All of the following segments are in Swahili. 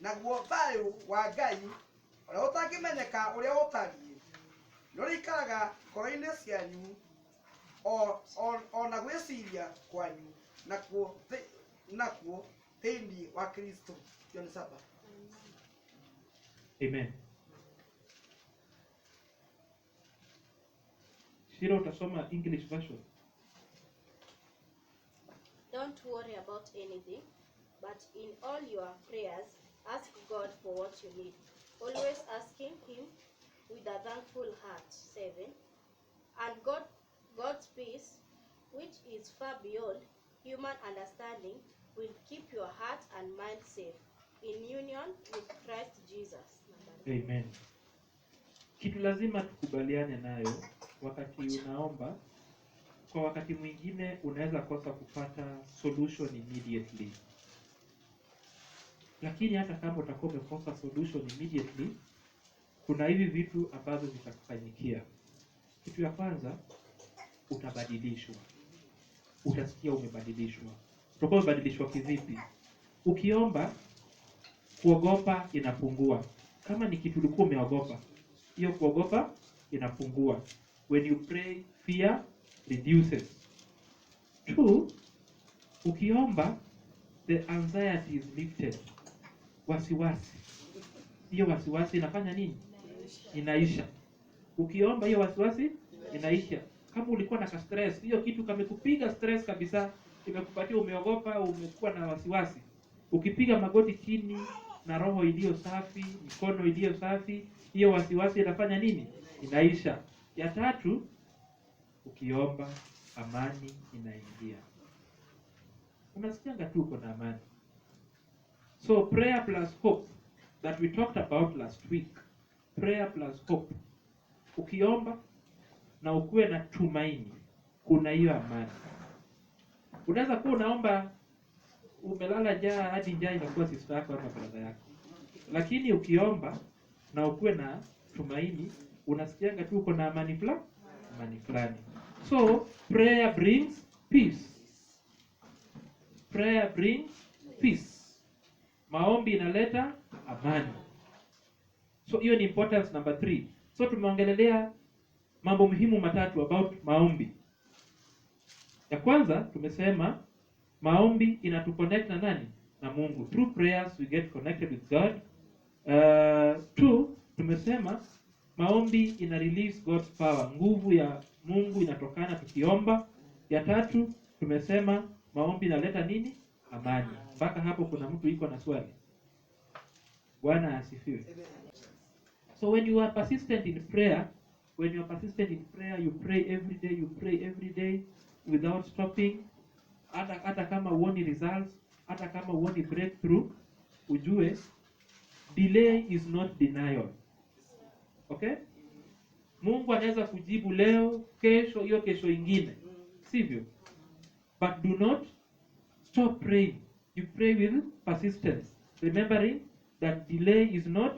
naguo thayu wa Ngai uria utangimenyeka uria utariĩ nĩũrĩikaraga ngoro-inĩ cianyu ona gwĩciria kwanyu nakuo thĩinĩ wa Kristo. John Saba. Amen. Shiro, utasoma English version. Don't worry about anything, but in all your prayers, ask God for what you need. Always asking Him with a thankful heart. 7. And God's peace, which is far beyond human understanding, will keep your heart and mind safe in union with Christ Jesus. Amen. Kitu lazima tukubaliane nayo wakati unaomba, kwa wakati mwingine unaweza kosa kupata solution immediately. Lakini hata kama utakuwa umekosa solution immediately, kuna hivi vitu ambazo zitakufanyikia. Kitu ya kwanza, utabadilishwa. Utasikia umebadilishwa. Utakuwa umebadilishwa kivipi? Ukiomba, kuogopa inapungua. Kama ni kitu ulikuwa umeogopa, hiyo kuogopa inapungua. When you pray, fear reduces. 2, ukiomba, the anxiety is lifted. Wasiwasi. Hiyo wasiwasi inafanya nini? Inaisha. Ukiomba hiyo wasiwasi inaisha. Kama ulikuwa na stress, hiyo kitu kamekupiga stress kabisa, kimekupatia umeogopa, umekuwa na wasiwasi. Ukipiga magoti chini na roho iliyo safi, mikono iliyo safi, hiyo wasiwasi inafanya nini? Inaisha. Ya 3, ukiomba, amani inaingia. Unasikianga tu uko na amani. So prayer plus hope that we talked about last week. Prayer plus hope. Ukiomba na ukuwe na tumaini, kuna hiyo amani. Unaweza kuwa unaomba umelala njaa hadi njaa inakuwa sister yako ama brother yako. Lakini ukiomba na ukuwe na tumaini, unasikianga tu uko na amani fulani. So prayer brings peace. Prayer brings peace. Maombi inaleta amani. So hiyo ni importance number 3. So tumeongelelea mambo muhimu matatu about maombi. Ya kwanza tumesema maombi inatuconnect na nani? Na Mungu. Through prayers we get connected with God. 2, tumesema maombi ina release God's power. Nguvu ya Mungu inatokana tukiomba. Ya 3, tumesema maombi inaleta nini? Amani. Mpaka hapo kuna mtu iko na swali? Bwana asifiwe. So when you are persistent in prayer, you pray every day without stopping. Hata kama uoni results, hata kama uoni breakthrough, ujue delay is not denial. Okay? Mungu anaweza kujibu leo, kesho, hiyo kesho ingine. Sivyo? But do not stop praying. You pray with persistence, remembering that delay is not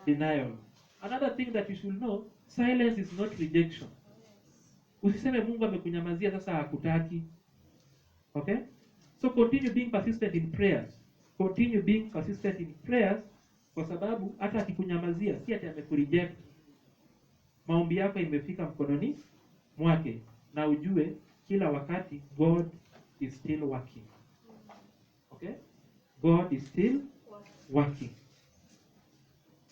denial. Another thing that you should know, silence is not rejection. Usiseme Mungu amekunyamazia sasa hakutaki. Okay? So continue being persistent in prayers. Kwa sababu hata akikunyamazia si ati amekureject. Maombi yako imefika mkononi mwake, na ujue kila wakati God is still working. Okay? God is still working.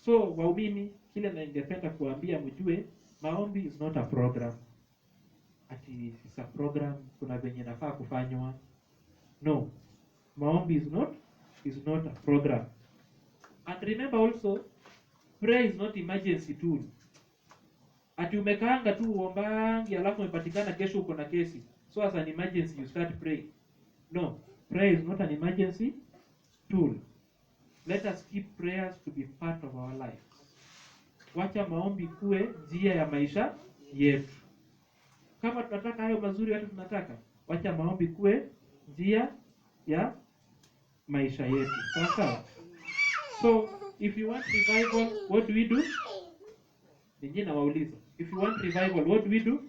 So waumini, kile na ningependa kuambia mjue, maombi is not a program. Ati it's a program kuna venye nafaa kufanywa. No. Maombi is not a program. And remember also, prayer is not emergency tool. Ati umekaanga tu uombangi alafu umepatikana kesho uko na kesi. So as an emergency you start praying. No, prayer is not an emergency tool. Let us keep prayers to be part of our lives. Wacha maombi kuwe njia ya maisha yetu. Kama tunataka hayo mazuri yote tunataka, wacha maombi kuwe njia ya maisha yetu. Sawa? So, if you want revival, what do we do? Ningine wauliza. If you want revival, what do?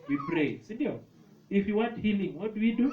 We pray. Sindio? If you want healing, what do?